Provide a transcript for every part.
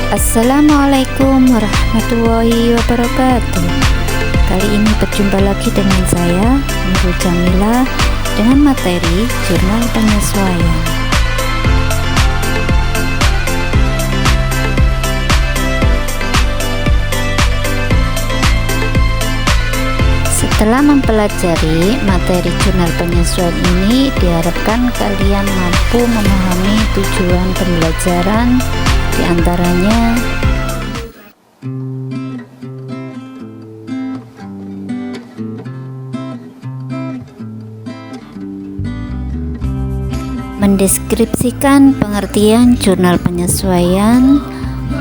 Assalamualaikum warahmatullahi wabarakatuh. Kali ini berjumpa lagi dengan saya, Nurul Jamila, dengan materi jurnal penyesuaian. Setelah mempelajari materi jurnal penyesuaian ini, diharapkan kalian mampu memahami tujuan pembelajaran, diantaranya mendeskripsikan pengertian jurnal penyesuaian,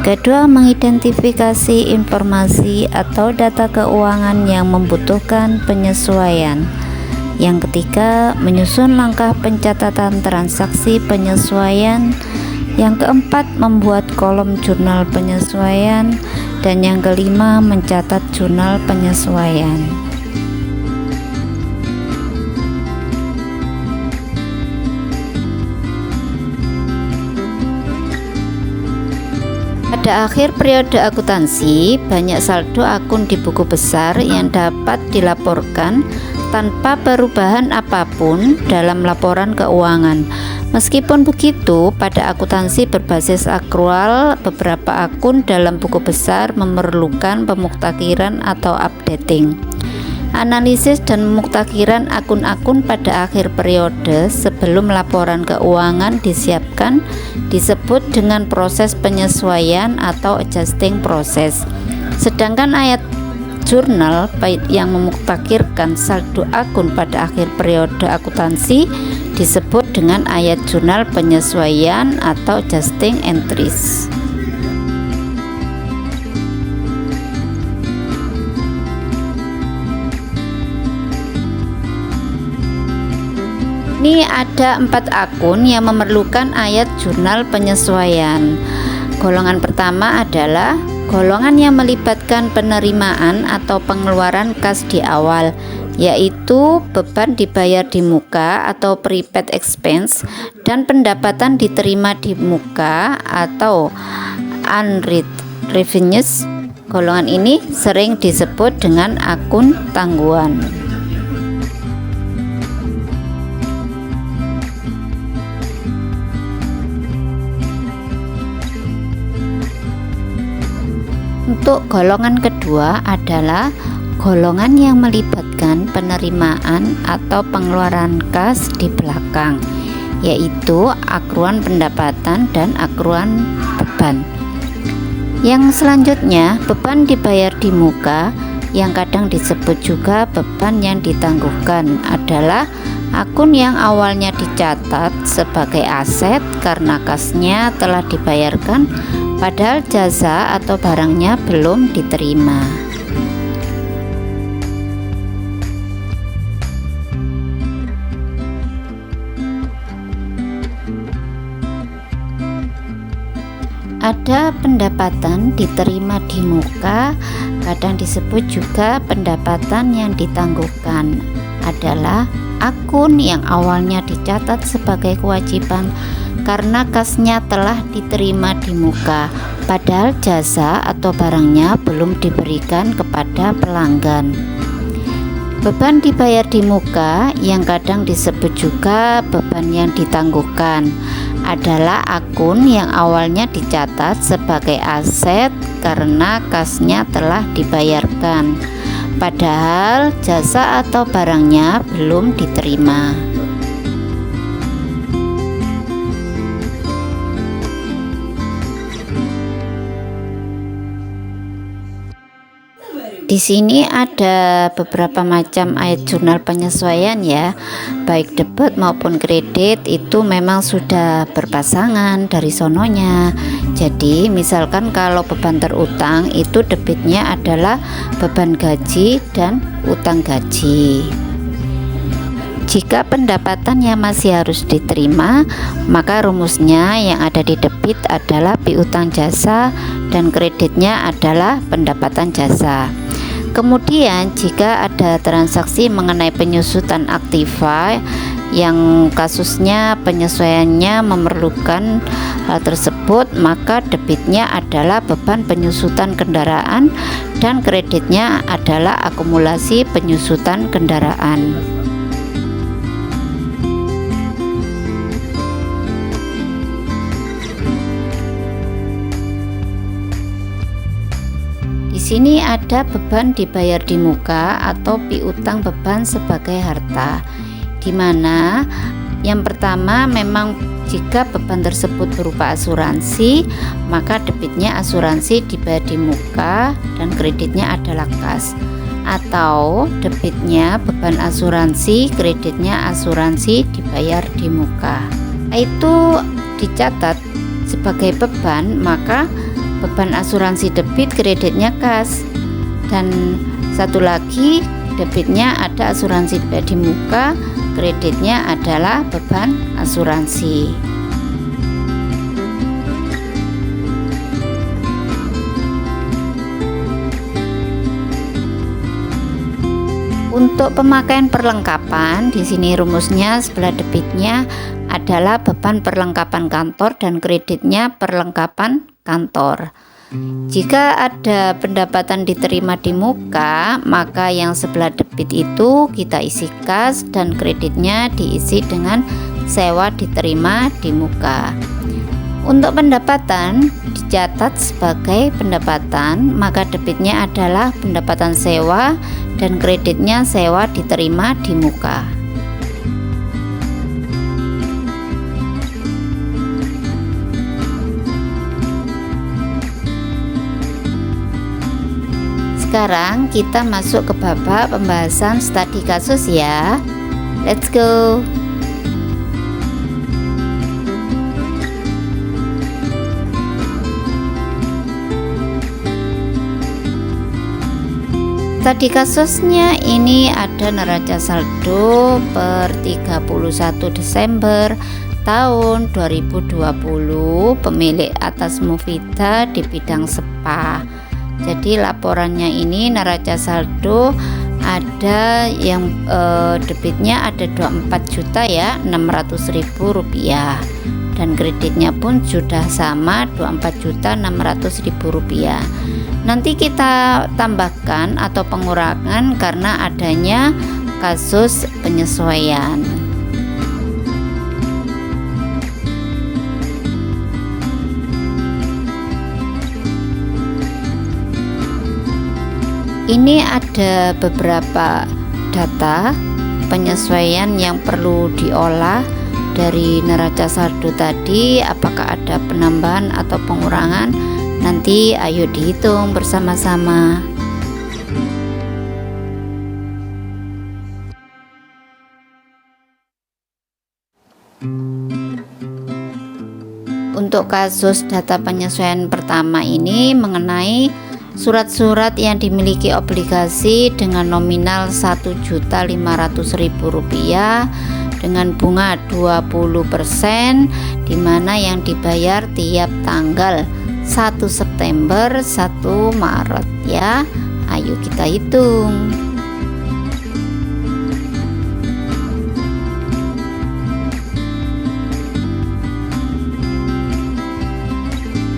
kedua mengidentifikasi informasi atau data keuangan yang membutuhkan penyesuaian, yang ketiga menyusun langkah pencatatan transaksi penyesuaian, yang keempat membuat kolom jurnal penyesuaian, dan yang kelima mencatat jurnal penyesuaian. Pada akhir periode akuntansi, banyak saldo akun di buku besar yang dapat dilaporkan tanpa perubahan apapun dalam laporan keuangan. Meskipun begitu, pada akuntansi berbasis akrual, beberapa akun dalam buku besar memerlukan pemuktakiran atau updating. Analisis dan pemuktakiran akun-akun pada akhir periode sebelum laporan keuangan disiapkan disebut dengan proses penyesuaian atau adjusting process. Sedangkan ayat jurnal yang memuktakirkan saldo akun pada akhir periode akuntansi disebut dengan ayat jurnal penyesuaian atau adjusting entries. Ini ada 4 akun yang memerlukan ayat jurnal penyesuaian. Golongan pertama adalah golongan yang melibatkan penerimaan atau pengeluaran kas di awal, yaitu beban dibayar di muka atau prepaid expense dan pendapatan diterima di muka atau unread revenues. Golongan ini sering disebut dengan akun tangguhan. Untuk golongan kedua adalah golongan yang melibatkan penerimaan atau pengeluaran kas di belakang, yaitu akruan pendapatan dan akruan beban. Yang selanjutnya, beban dibayar di muka yang kadang disebut juga beban yang ditangguhkan adalah akun yang awalnya dicatat sebagai aset karena kasnya telah dibayarkan padahal jasa atau barangnya belum diterima. Ada pendapatan diterima di muka, kadang disebut juga pendapatan yang ditangguhkan, adalah akun yang awalnya dicatat sebagai kewajiban karena kasnya telah diterima di muka, padahal jasa atau barangnya belum diberikan kepada pelanggan. Beban dibayar di muka yang kadang disebut juga beban yang ditangguhkan adalah akun yang awalnya dicatat sebagai aset karena kasnya telah dibayarkan, padahal jasa atau barangnya belum diterima. Di sini ada beberapa macam ayat jurnal penyesuaian ya, baik debit maupun kredit itu memang sudah berpasangan dari sononya. Jadi misalkan kalau beban terutang itu debitnya adalah beban gaji dan utang gaji. Jika pendapatannya masih harus diterima, maka rumusnya yang ada di debit adalah piutang jasa dan kreditnya adalah pendapatan jasa. Kemudian jika ada transaksi mengenai penyusutan aktiva yang kasusnya penyesuaiannya memerlukan hal tersebut, maka debitnya adalah beban penyusutan kendaraan dan kreditnya adalah akumulasi penyusutan kendaraan. Di sini ada beban dibayar di muka atau piutang beban sebagai harta, di mana yang pertama memang jika beban tersebut berupa asuransi, maka debitnya asuransi dibayar di muka dan kreditnya adalah kas, atau debitnya beban asuransi, kreditnya asuransi dibayar di muka. Itu dicatat sebagai beban, maka beban asuransi debit, kreditnya kas. Dan satu lagi, debitnya ada asuransi dibayar di muka, kreditnya adalah beban asuransi. Untuk pemakaian perlengkapan, di sini rumusnya sebelah debitnya adalah beban perlengkapan kantor dan kreditnya perlengkapan kantor. Jika ada pendapatan diterima di muka, maka yang sebelah debit itu kita isi kas dan kreditnya diisi dengan sewa diterima di muka. Untuk pendapatan dicatat sebagai pendapatan, maka debitnya adalah pendapatan sewa dan kreditnya sewa diterima di muka. Sekarang kita masuk ke babak pembahasan studi kasus ya. Let's go. Studi kasusnya ini ada neraca saldo per 31 Desember tahun 2020, pemilik atas Movida di bidang spa. Jadi laporannya ini neraca saldo ada yang debitnya ada 24 juta ya 600.000 rupiah, dan kreditnya pun sudah sama 24 juta 600.000 rupiah. Nanti kita tambahkan atau pengurangan karena adanya kasus penyesuaian. Ini ada beberapa data penyesuaian yang perlu diolah dari neraca saldo tadi. Apakah ada penambahan atau pengurangan? Nanti ayo dihitung bersama-sama. Untuk kasus data penyesuaian pertama ini mengenai surat-surat yang dimiliki obligasi dengan nominal Rp1.500.000 dengan bunga 20%, di mana yang dibayar tiap tanggal 1 September 1 Maret ya. Ayo kita hitung.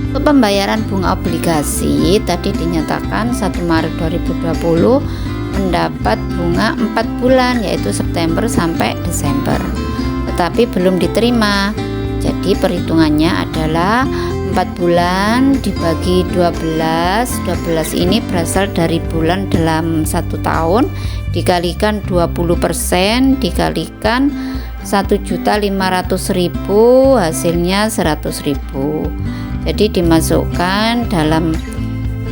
Untuk pembayaran bunga obligasi tadi dinyatakan 1 Maret 2020 mendapat bunga 4 bulan yaitu September sampai Desember, tetapi belum diterima. Jadi perhitungannya adalah 4 bulan dibagi 12 ini berasal dari bulan dalam 1 tahun dikalikan 20% dikalikan 1.500.000 hasilnya 100.000. Jadi dimasukkan dalam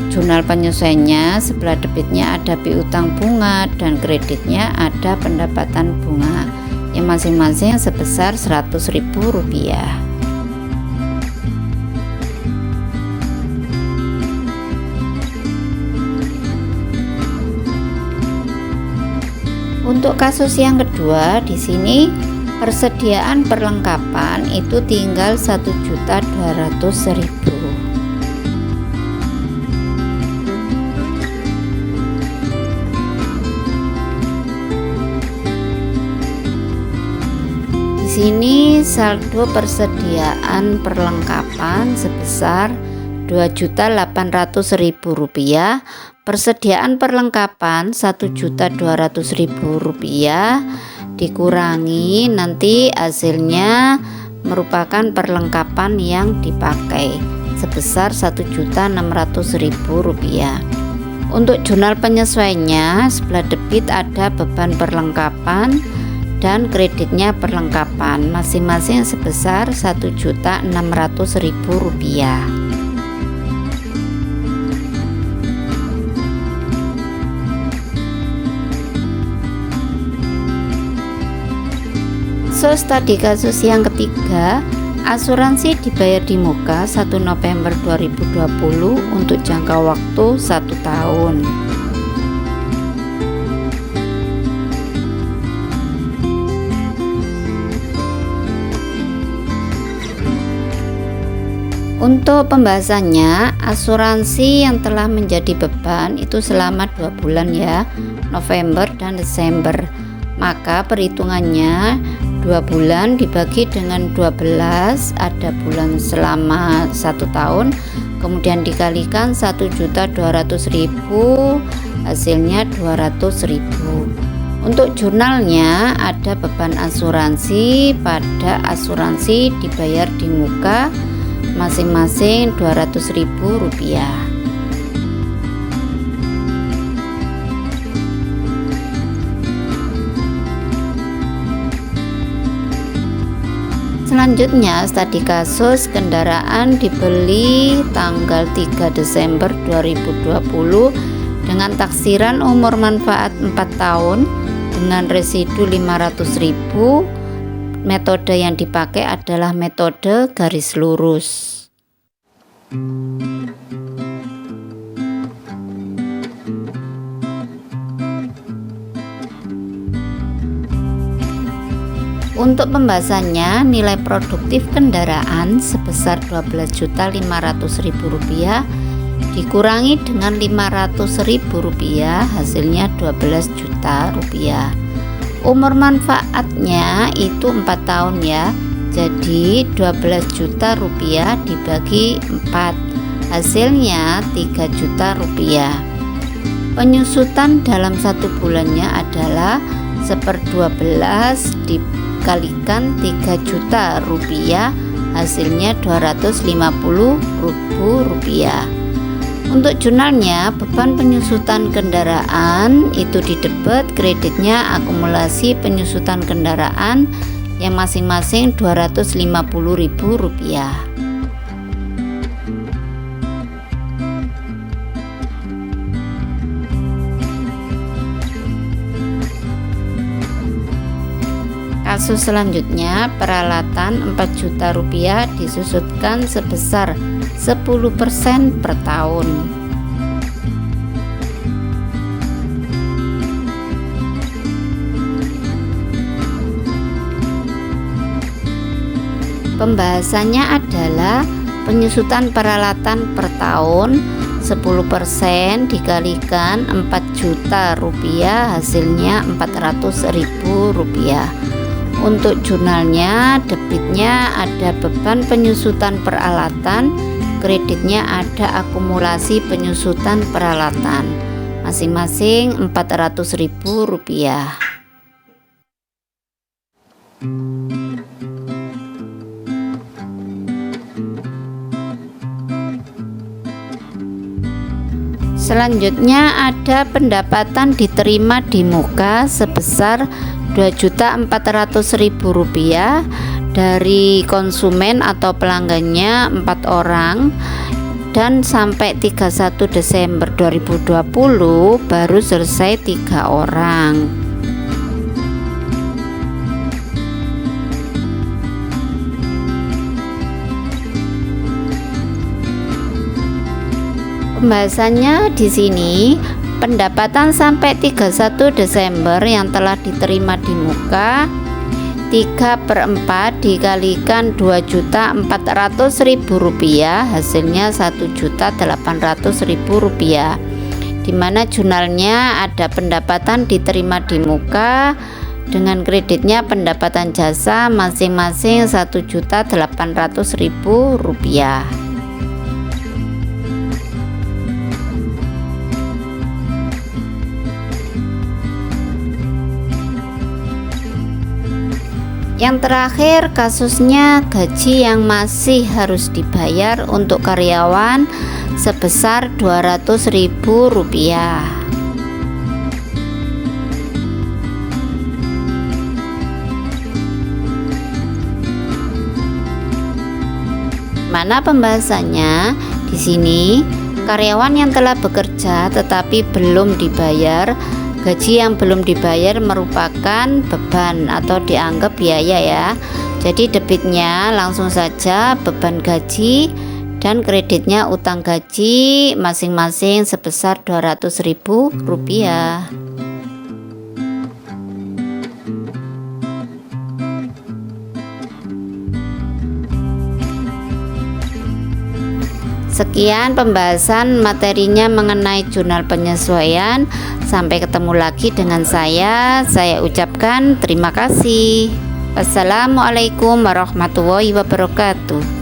jurnal penyesuaiannya, sebelah debitnya ada piutang bunga dan kreditnya ada pendapatan bunga yang masing-masing sebesar Rp100.000. Untuk kasus yang kedua, di sini persediaan perlengkapan itu tinggal 1.200.000. sini saldo persediaan perlengkapan sebesar Rp2.800.000, persediaan perlengkapan Rp1.200.000 dikurangi nanti hasilnya merupakan perlengkapan yang dipakai sebesar Rp1.600.000. Untuk jurnal penyesuaiannya sebelah debit ada beban perlengkapan dan kreditnya perlengkapan masing-masing sebesar Rp1.600.000. Tadi kasus yang ketiga, asuransi dibayar di muka 1 November 2020 untuk jangka waktu 1 tahun. Untuk pembahasannya, asuransi yang telah menjadi beban itu selama 2 bulan ya, November dan Desember. Maka perhitungannya 2 bulan dibagi dengan 12, ada bulan selama 1 tahun, kemudian dikalikan 1.200.000, hasilnya 200.000. Untuk jurnalnya ada beban asuransi pada asuransi dibayar di muka masing-masing Rp200.000. Selanjutnya studi kasus kendaraan dibeli tanggal 3 Desember 2020 dengan taksiran umur manfaat 4 tahun dengan residu 500.000. Metode yang dipakai adalah metode garis lurus. Untuk pembahasannya, nilai produktif kendaraan sebesar Rp12.500.000 dikurangi dengan Rp500.000, hasilnya Rp12 juta. Umur manfaatnya itu 4 tahun ya, jadi Rp12 juta dibagi 4, hasilnya Rp3 juta. Penyusutan dalam 1 bulannya adalah 1/12 dikalikan Rp3 juta, hasilnya Rp250.000. Untuk jurnalnya, beban penyusutan kendaraan itu di debit, kreditnya akumulasi penyusutan kendaraan yang masing-masing Rp250.000. Kasus selanjutnya, peralatan Rp4 juta disusutkan sebesar 10% per tahun. Pembahasannya adalah penyusutan peralatan per tahun 10% dikalikan Rp4 juta, hasilnya Rp400.000. Untuk jurnalnya, debitnya ada beban penyusutan peralatan, kreditnya ada akumulasi penyusutan peralatan, masing-masing Rp400.000. Selanjutnya ada pendapatan diterima di muka sebesar Rp2.400.000 dari konsumen atau pelanggannya 4 orang, dan sampai 31 Desember 2020 baru selesai 3 orang. Pembahasannya di sini, pendapatan sampai 31 Desember yang telah diterima di muka 3/4 dikalikan Rp2.400.000, hasilnya Rp1.800.000, dimana jurnalnya ada pendapatan diterima di muka Dengan kreditnya pendapatan jasa masing-masing Rp1.800.000. Yang terakhir, kasusnya gaji yang masih harus dibayar untuk karyawan sebesar Rp200.000. Mana pembahasannya? Di sini, karyawan yang telah bekerja tetapi belum dibayar. Gaji yang belum dibayar merupakan beban atau dianggap biaya ya. Jadi debitnya langsung saja beban gaji dan kreditnya utang gaji masing-masing sebesar Rp200.000. Sekian pembahasan materinya mengenai jurnal penyesuaian. Sampai ketemu lagi dengan saya ucapkan terima kasih. Wassalamualaikum warahmatullahi wabarakatuh.